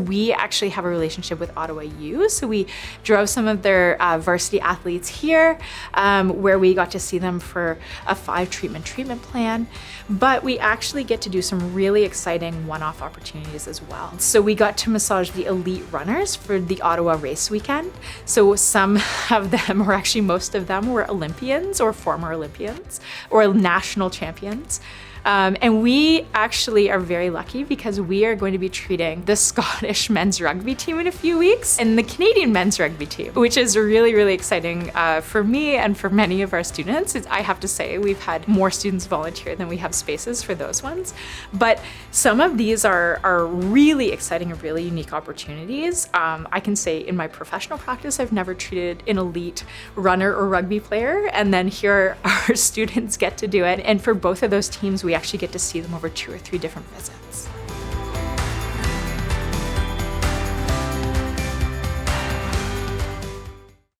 We actually have a relationship with Ottawa U, so we drove some of their varsity athletes here, where we got to see them for a 5-treatment plan, but we actually get to do some really exciting one-off opportunities as well. So we got to massage the elite runners for the Ottawa Race Weekend. So some of them, or actually most of them, were Olympians or former Olympians or national champions. And we actually are very lucky because we are going to be treating the Scottish men's rugby team in a few weeks and the Canadian men's rugby team, which is really, really exciting for me and for many of our students. I have to say, we've had more students volunteer than we have spaces for those ones. But some of these are really exciting and really unique opportunities. I can say in my professional practice, I've never treated an elite runner or rugby player, and then here our students get to do it. And for both of those teams, we actually get to see them over 2 or 3 different visits.